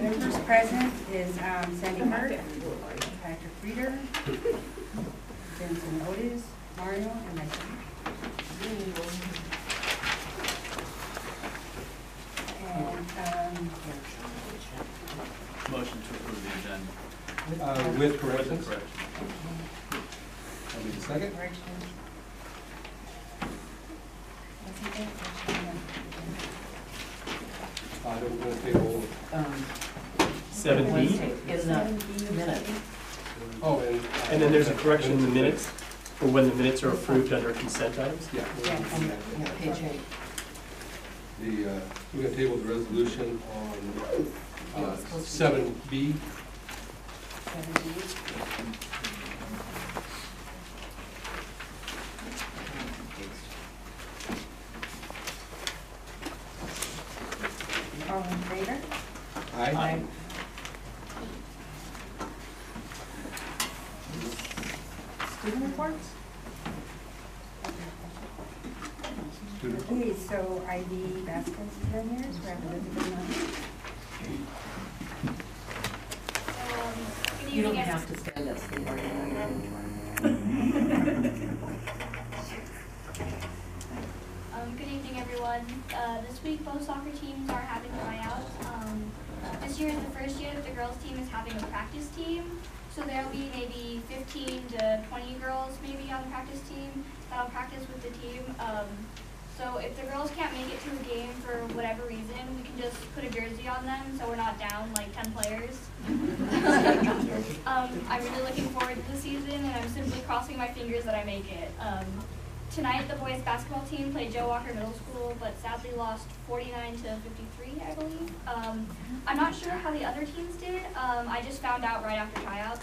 Members present is Sandy Hart, Patrick Reeder, Jensen Otis, Mario, and myself. And motion to approve the agenda. With corrections? Correction. I'll be the second. corrections. I don't want to table. 7B, In the minutes. Oh, and then there's a correction in the minutes for when the minutes are approved under consent items. Yeah. Yeah, page 8. We're going to table the resolution on 7B. All in favor? Aye. Student reports? Okay, so IB basketball seniors, we have Elizabeth Knight. You don't have to stand up. Good evening, everyone. This week, both soccer teams are having tryouts. This year is the first year that the girls' team is having a practice team. So there'll be maybe 15 to 20 girls maybe on the practice team that'll practice with the team. So if the girls can't make it to a game for whatever reason, we can just put a jersey on them so we're not down like 10 players. I'm really looking forward to the season, and I'm simply crossing my fingers that I make it. Tonight, the boys basketball team played Joe Walker Middle School, but sadly lost 49 to 53, I believe. I'm not sure how the other teams did. I just found out right after tryouts.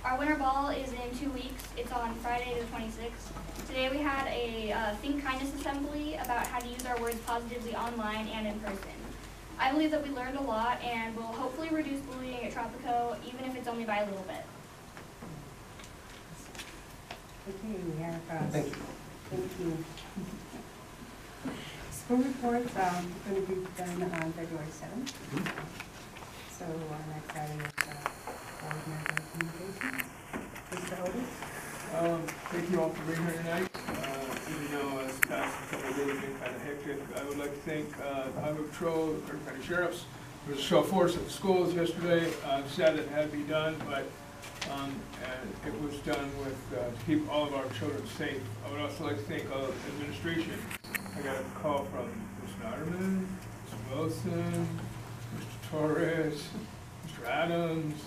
Our winter ball is in 2 weeks. It's on Friday the 26th. Today we had a Think Kindness assembly about how to use our words positively online and in person. I believe that we learned a lot and will hopefully reduce bullying at Tropico, even if it's only by a little bit. Okay, we have, Thank you. thank you. School reports, going to be done on February 7th. So next item is board member communications. Mr. Otis? Thank you all for being here tonight. Even though this past couple of days have been kind of hectic, I would like to thank Highway Patrol, the Clerk County Sheriffs. There was a show of force at the schools yesterday. Sad that it had to be done, but and it was done with to keep all of our children safe. I would also like to thank all of the administration. I got a call from Ms. Noderman, Ms. Wilson, Mr. Torres, Mr. Adams.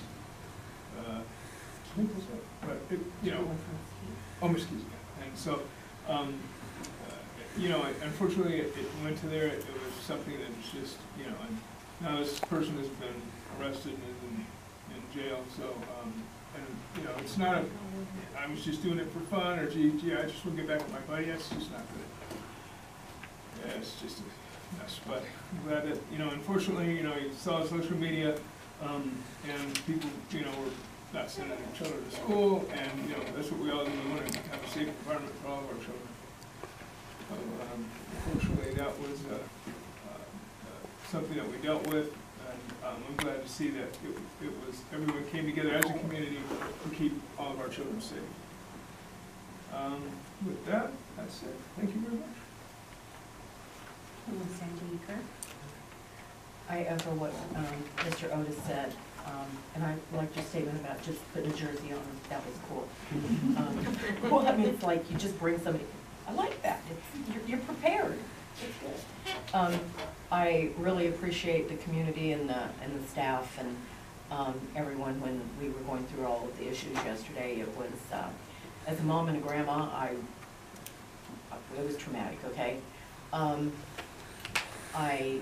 But it, you know, excuse me. And so, you know, unfortunately, it went to there. It was something that was just, you know, and now this person has been arrested and is in jail. So, and you know, it's not a. I was just doing it for fun, or gee, I just want to get back with my buddy. That's just not good. Yeah, it's just a mess. But I'm glad that, you know, unfortunately, you know, you saw social media, and people, you know, were not sending their children to school, and you know, that's what we all do. We want to have a safe environment for all of our children. So, unfortunately, that was something that we dealt with, and I'm glad to see that it was everyone came together as a community to keep all of our children safe. With that, that's it. Thank you very much. Sandy Kirk? I echo what Mr. Otis said, and I liked your statement about just putting a jersey on. That was cool. Well, I mean, it's like you just bring somebody. I like that. You're prepared. It's good. I really appreciate the community and the staff and everyone when we were going through all of the issues yesterday. It was, as a mom and a grandma, it was traumatic. Okay. I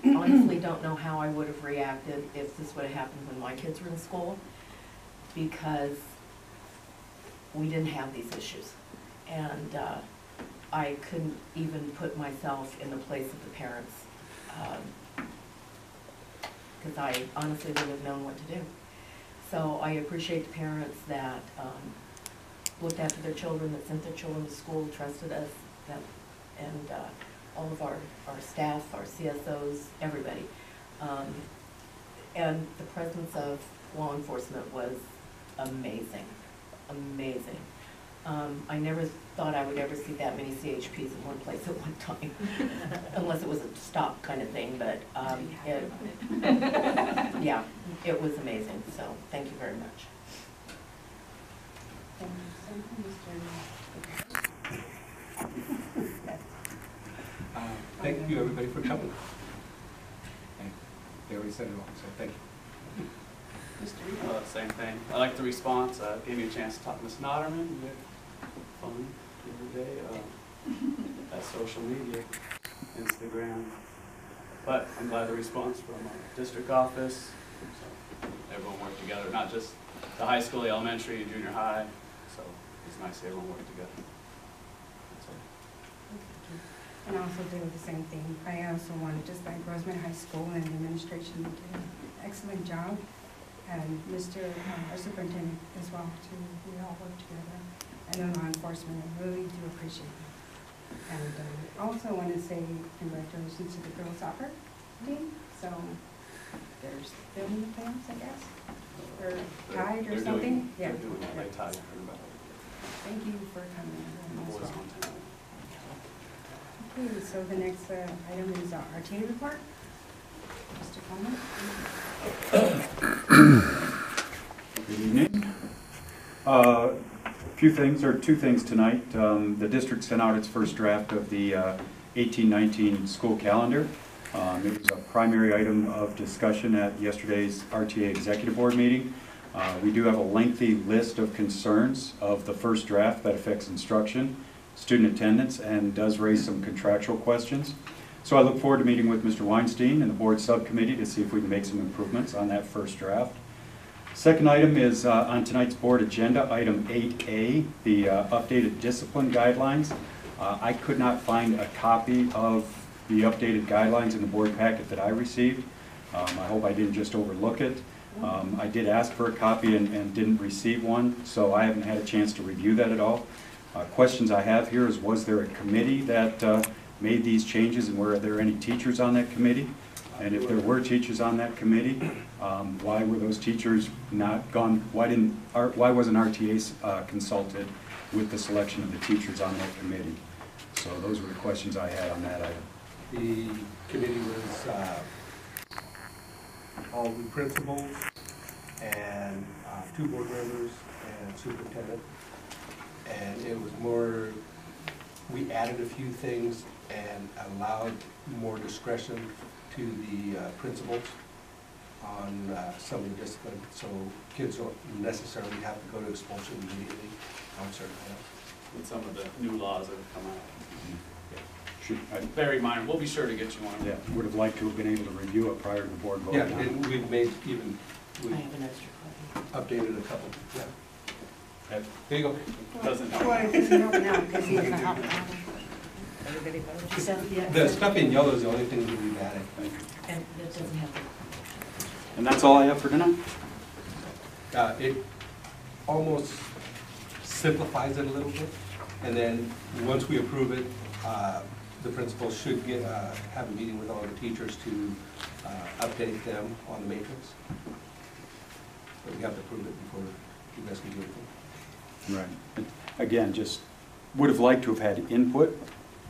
honestly don't know how I would have reacted if this would have happened when my kids were in school, because we didn't have these issues. And I couldn't even put myself in the place of the parents, because I honestly wouldn't have known what to do. So I appreciate the parents that looked after their children, that sent their children to school, trusted us, and all of our staff, our CSOs, everybody. And the presence of law enforcement was amazing, amazing. I never thought I would ever see that many CHPs in one place at one time, unless it was a stop kind of thing, but yeah, it was amazing, so thank you very much. Thank you, Mr. Thank you, everybody, for coming. They already said it all, so thank you. Same thing. I like the response. Gave me a chance to talk to Ms. Notterman. We had fun the other day. That social media, Instagram. But I'm glad the response from our district office. So everyone worked together, not just the high school, the elementary, and junior high. So it's nice to see everyone work together. That's all. And I also do the same thing. I also want to just thank Roseman High School and the administration did an excellent job. And our superintendent as well, too. We all work together. And then law enforcement, I really do appreciate it. And also want to say congratulations to the girls soccer team. So there's building the plans, I guess, or tied or something. They're doing that. They tied. Thank you for coming. The boys as well. on tonight. Okay, so the next item is our RTA report. Mr. Coleman? Good evening. Two things tonight. The district sent out its first draft of the 18-19 school calendar. It was a primary item of discussion at yesterday's RTA Executive Board meeting. We do have a lengthy list of concerns of the first draft that affects instruction, student attendance, and does raise some contractual questions. So I look forward to meeting with Mr. Weinstein and the board subcommittee to see if we can make some improvements on that first draft. Second item is on tonight's board agenda, item 8A, the updated discipline guidelines. I could not find a copy of the updated guidelines in the board packet that I received. I hope I didn't just overlook it. I did ask for a copy and didn't receive one, so I haven't had a chance to review that at all. Questions I have here is, was there a committee that made these changes, and were there any teachers on that committee? And if there were teachers on that committee, why were those teachers not gone? Why wasn't RTA consulted with the selection of the teachers on that committee? So those were the questions I had on that item. The committee was all the principals and 2 board members and superintendent. And it was more, we added a few things and allowed more discretion to the principals on some of the discipline, so kids don't necessarily have to go to expulsion immediately on certain items. With some of the new laws that have come out. I Very minor. We'll be sure to get you one. yeah, would have liked to have been able to review it prior to the board vote. Yeah, and we've made even, I we have an extra copy. updated a couple, yeah. There you go. Doesn't Well, help. it doesn't help now because he's Everybody voted. So, yeah, The stuff in yellow is the only thing that we've added. and it doesn't have the. And that's all I have for tonight. It almost simplifies it a little bit, and then once we approve it, the principal should get, have a meeting with all the teachers to update them on the matrix. But we have to approve it before you guys can do anything. Right. Again, just would have liked to have had input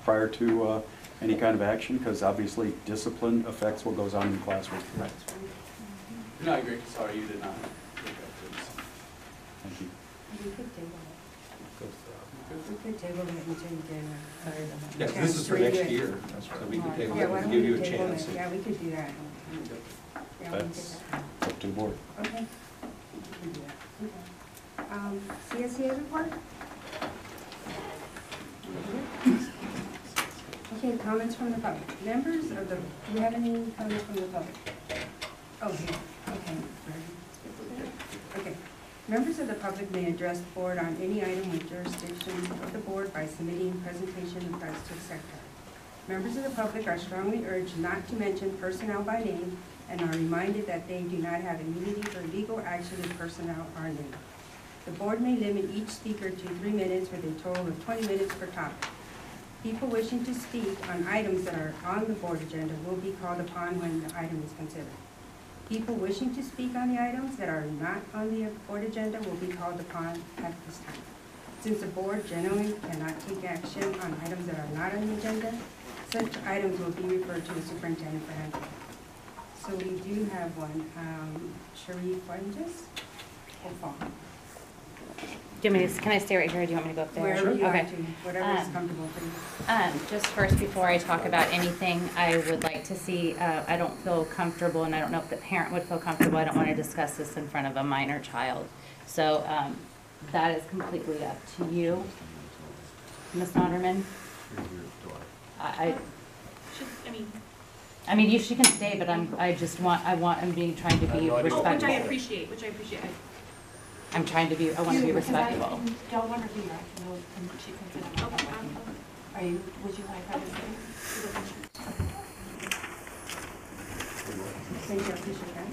prior to any kind of action, because obviously discipline affects what goes on in the classroom. Right. No, I agree. Sorry, you did not. Thank you. We could table it. We could table it until you get Yes, this is for next year, so we can table Yeah, it why and don't give we you a table chance. it? Yeah, we could do that. Yeah, we could That's do that. up to the board. Okay. We can do that. Okay. CSEA report? Okay, comments from the public. Members of the, do we have any comments from the public? Oh, here, okay. Okay. Members of the public may address the board on any item with jurisdiction of the board by submitting presentation requests to the secretary. Members of the public are strongly urged not to mention personnel by name and are reminded that they do not have immunity for legal action if personnel are named. The board may limit each speaker to 3 minutes with a total of 20 minutes per topic. People wishing to speak on items that are on the board agenda will be called upon when the item is considered. People wishing to speak on the items that are not on the board agenda will be called upon at this time. Since the board generally cannot take action on items that are not on the agenda, such items will be referred to the superintendent for handling. So we do have one, Sharif Fuentes. Do you want me to, can I stay right here, or do you want me to go up there? Wherever you Okay. like to, whatever is comfortable for you. Just first, before I talk about anything, I would like to see, I don't feel comfortable, and I don't know if the parent would feel comfortable, I don't want to discuss this in front of a minor child. So that is completely up to you, Ms. Noderman. I mean, she can stay, but I'm trying to be respectful. Which I appreciate. I'm trying to be, I want to be respectful. Y'all want her to be right, and she can sit on the would you like her to sit? Thank you, I appreciate that.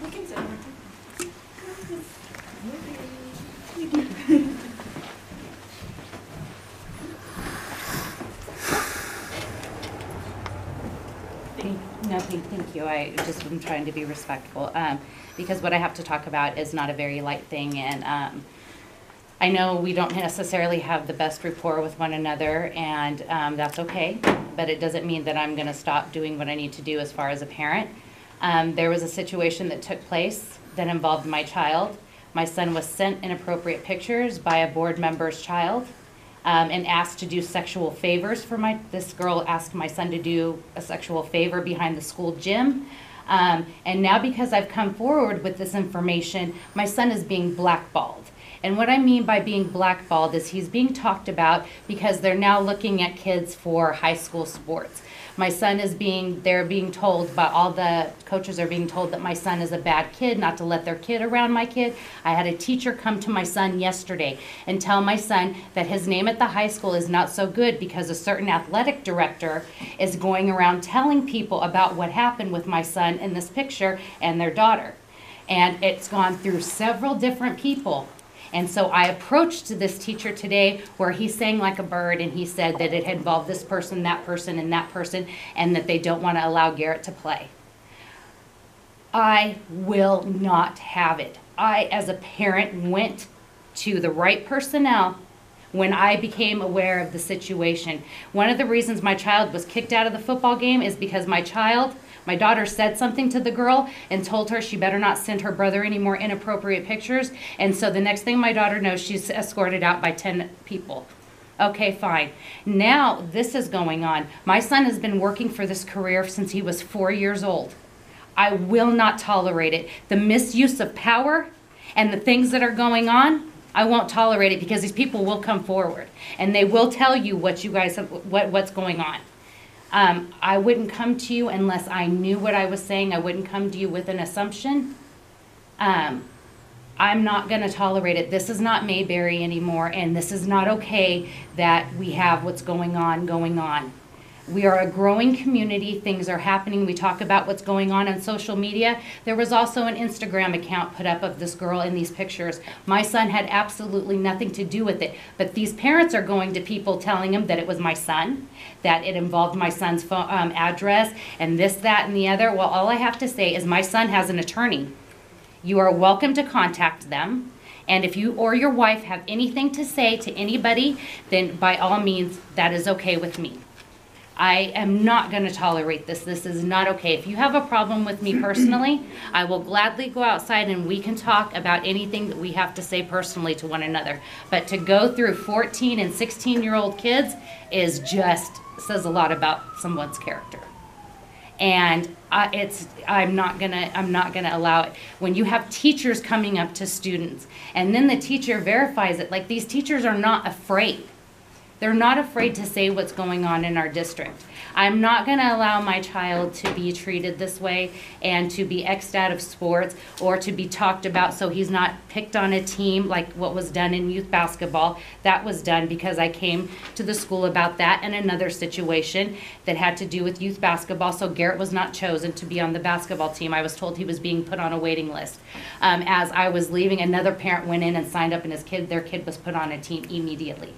We can sit on Thank you. I just am trying to be respectful, because what I have to talk about is not a very light thing, and I know we don't necessarily have the best rapport with one another, and that's okay, but it doesn't mean that I'm going to stop doing what I need to do as far as a parent. There was a situation that took place that involved my child. My son was sent inappropriate pictures by a board member's child. And asked to do sexual favors for this girl asked my son to do a sexual favor behind the school gym. And now because I've come forward with this information, my son is being blackballed. And what I mean by being blackballed is he's being talked about because they're now looking at kids for high school sports. My son they're being told, but all the coaches are being told that my son is a bad kid, not to let their kid around my kid. I had a teacher come to my son yesterday and tell my son that his name at the high school is not so good because a certain athletic director is going around telling people about what happened with my son in this picture and their daughter. And it's gone through several different people. And so I approached this teacher today where he sang like a bird, and he said that it had involved this person, and that person, and that they don't want to allow Garrett to play. I will not have it. I, as a parent, went to the right personnel when I became aware of the situation. One of the reasons my child was kicked out of the football game is because my daughter said something to the girl and told her she better not send her brother any more inappropriate pictures. And so the next thing my daughter knows, she's escorted out by 10 people. Okay, fine. Now this is going on. My son has been working for this career since he was 4 years old. I will not tolerate it. The misuse of power and the things that are going on, I won't tolerate it, because these people will come forward and they will tell you what you guys have, what's going on. I wouldn't come to you unless I knew what I was saying. I wouldn't come to you with an assumption. I'm not going to tolerate it. This is not Mayberry anymore, and this is not okay that we have what's going on. We are a growing community. Things are happening. We talk about what's going on social media. There was also an Instagram account put up of this girl in these pictures. My son had absolutely nothing to do with it. But these parents are going to people telling them that it was my son, that it involved my son's phone, address, and this, that, and the other. Well, all I have to say is my son has an attorney. You are welcome to contact them. And if you or your wife have anything to say to anybody, then by all means, that is okay with me. I am not going to tolerate this. This is not okay. If you have a problem with me personally, I will gladly go outside and we can talk about anything that we have to say personally to one another. But to go through 14 and 16-year-old kids is just says a lot about someone's character. And I'm not gonna allow it. When you have teachers coming up to students and then the teacher verifies it, like, these teachers are not afraid. They're not afraid to say what's going on in our district. I'm not going to allow my child to be treated this way and to be X'd out of sports or to be talked about so he's not picked on a team like what was done in youth basketball. That was done because I came to the school about that and another situation that had to do with youth basketball. So Garrett was not chosen to be on the basketball team. I was told he was being put on a waiting list. As I was leaving, another parent went in and signed up, and their kid was put on a team immediately.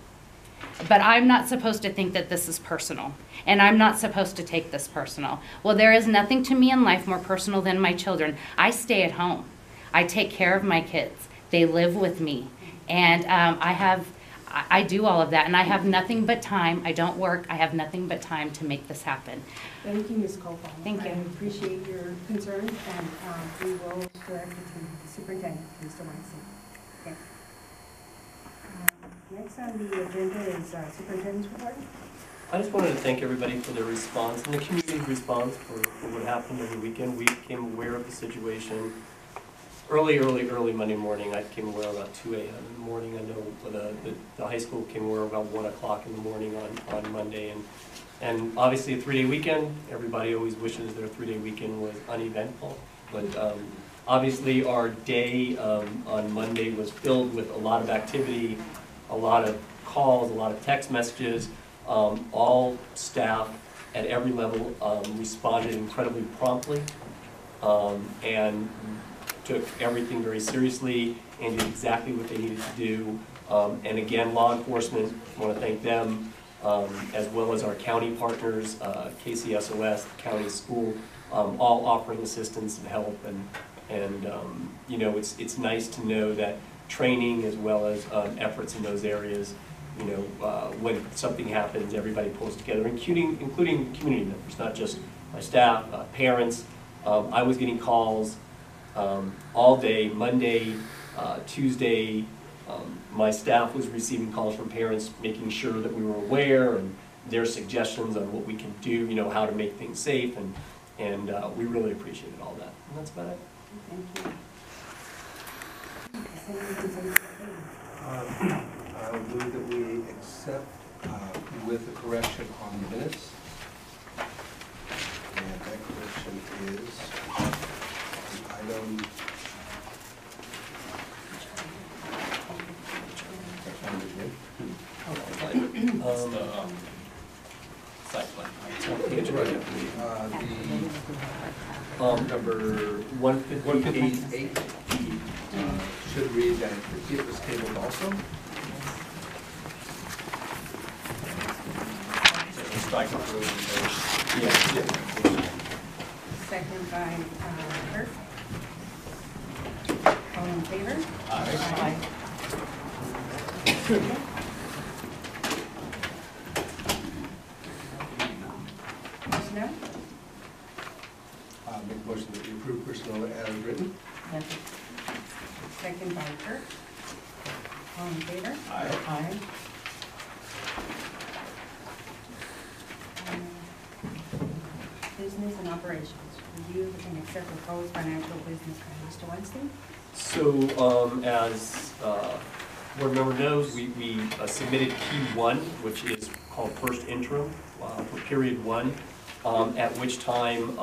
but I'm not supposed to think that this is personal, and I'm not supposed to take this personal. Well, there is nothing to me in life more personal than my children. I stay at home. I take care of my kids. They live with me, and I do all of that, and I have nothing but time. I don't work. I have nothing but time to make this happen. Thank you, Ms. Copal. Thank you. I appreciate your concern, and we will direct it to the superintendent, Mr. Weinstein. Okay. Next on the agenda is superintendent's report. I just wanted to thank everybody for their response and the community's response for what happened over the weekend. We became aware of the situation early Monday morning. I became aware about 2 a.m. in the morning. I know the high school came aware about 1 o'clock in the morning on Monday. And obviously a 3-day weekend, everybody always wishes their 3-day weekend was uneventful. But obviously our day on Monday was filled with a lot of activity, a lot of calls, a lot of text messages. All staff at every level responded incredibly promptly and took everything very seriously and did exactly what they needed to do. And again, law enforcement, I want to thank them, as well as our county partners, KCSOS, the county school, all offering assistance and help. And you know, it's nice to know that training as well as efforts in those areas, you know, when something happens, everybody pulls together, including community members, not just my staff, parents. I was getting calls all day, Monday, Tuesday. My staff was receiving calls from parents, making sure that we were aware and their suggestions on what we can do, you know, how to make things safe, and we really appreciated all that. And that's about it. Thank you. I'll move that we accept with the correction on the minutes. And that correction is item. Site plan. That's right. Number 158. Should read that it was tabled also. Strike Second by Kurt. All in favor? Aye. Personnel? Make a motion that we approve personnel as written. Second by Kurt. All in favor? Aye. Aye. Business and operations. Review and accept proposed financial business plan. Mr. Weinstein? So as board member knows, we submitted P1, which is called first interim for period 1, at which time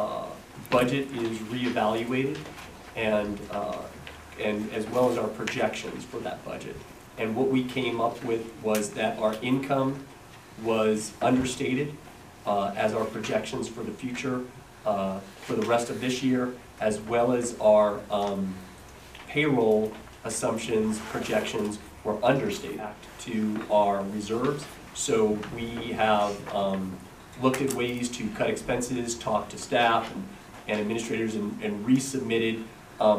budget is reevaluated and as well as our projections for that budget. And what we came up with was that our income was understated as our projections for the future for the rest of this year, as well as our payroll assumptions, projections were understated to our reserves. So we have looked at ways to cut expenses, talked to staff and administrators, and resubmitted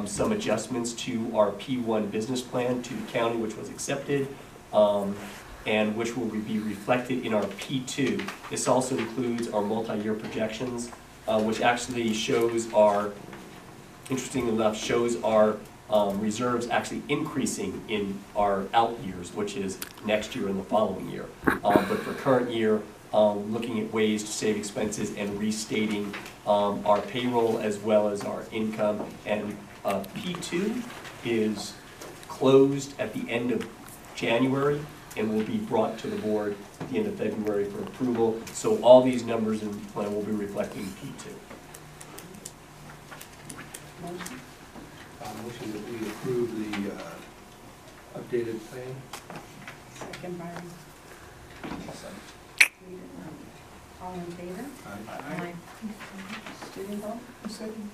some adjustments to our P1 business plan to the county, which was accepted, and which will be reflected in our P2. This also includes our multi-year projections, which actually shows our, interestingly enough, shows our reserves actually increasing in our out years, which is next year and the following year. But for current year, looking at ways to save expenses and restating our payroll as well as our income. And P2 is closed at the end of January and will be brought to the board at the end of February for approval. So all these numbers in the plan will be reflecting P2. Motion? Motion that we approve the updated plan. Second by all in favor? Aye. Student vote? Second.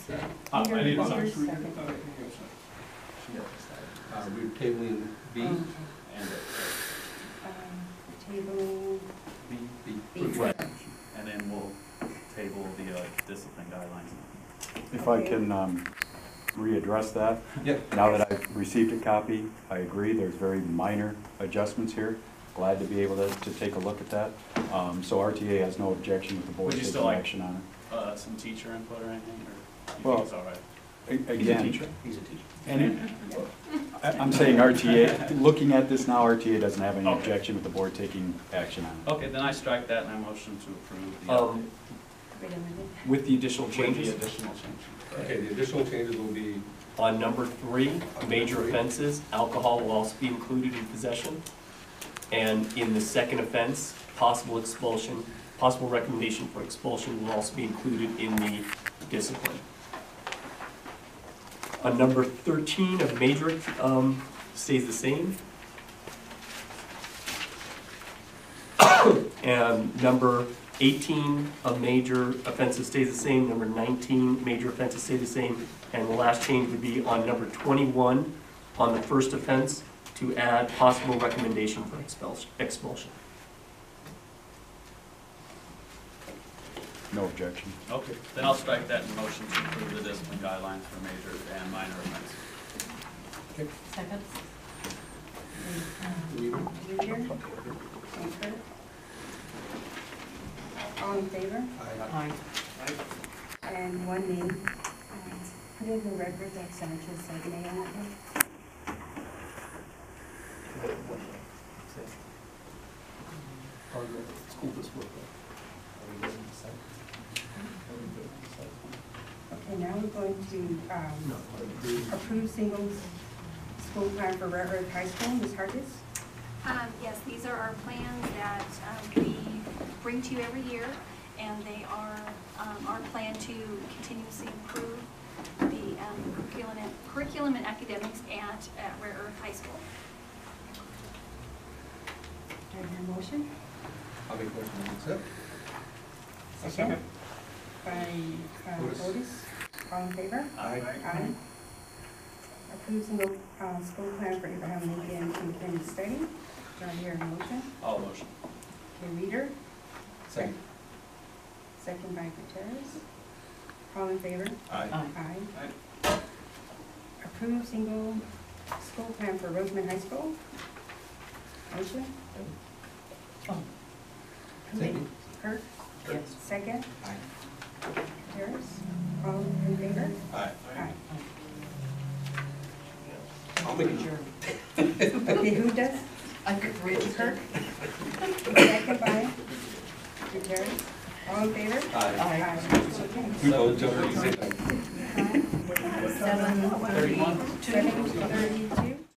Peter, I need a Peter, second. second. We're tabling B. Okay. And table B. Right. And then we'll table the discipline guidelines. If I Okay. can readdress that. Yep. Now that I've received a copy, I agree, there's very minor adjustments here. Glad to be able to take a look at that. So RTA has no objection with the board Would you taking still like- action on Some teacher input or anything, or you Well, think it's all right? it. Again, He's a teacher. and I'm saying RTA, looking at this now, RTA doesn't have any Okay. objection with the board taking action on it. Okay, then I strike that and I motion to approve the Um, Wait a minute. With the additional with changes. the additional changes. Okay, the additional changes will be, On number 3, major offenses, alcohol will also be included in possession. And in the second offense, possible expulsion, possible recommendation for expulsion will also be included in the discipline. On number 13 of major, stays the same. And number 18 of major offenses stays the same, number 19, major offenses stay the same, and the last change would be on number 21, on the first offense, to add possible recommendation for expulsion. No objection. Okay, then I'll strike that and motion to approve the discipline guidelines for major and minor offenses. Second? Reader? Concur? All in favor? Aye. And one name. Put in the record that Sanchez said nay on that one. Okay, now we're going to approve single school plan for Red Earth High School. Ms. Hargis? Yes, these are our plans that we bring to you every year, and they are our plan to continuously improve the curriculum and academics at Rare Earth High School. Do I hear a motion? I'll make a motion to accept. Second. By Otis. All in favor? Aye. Aye. Approve single school plan for Abraham Lincoln Independent Study. Do I hear a motion? All motion. Okay, Reader. Second. Second by Gutierrez. All in favor? Aye. Aye. Approve single school plan for Roseman High School. Motion? Oh, Second. Kirk? yes. Second? Aye. Gutierrez. All in favor? Aye. Aye. I'll make it. Okay, who does? I could read Kirk? Second by Gutierrez. All in favor? Aye. Okay. We both jumped at the same time. 7:32.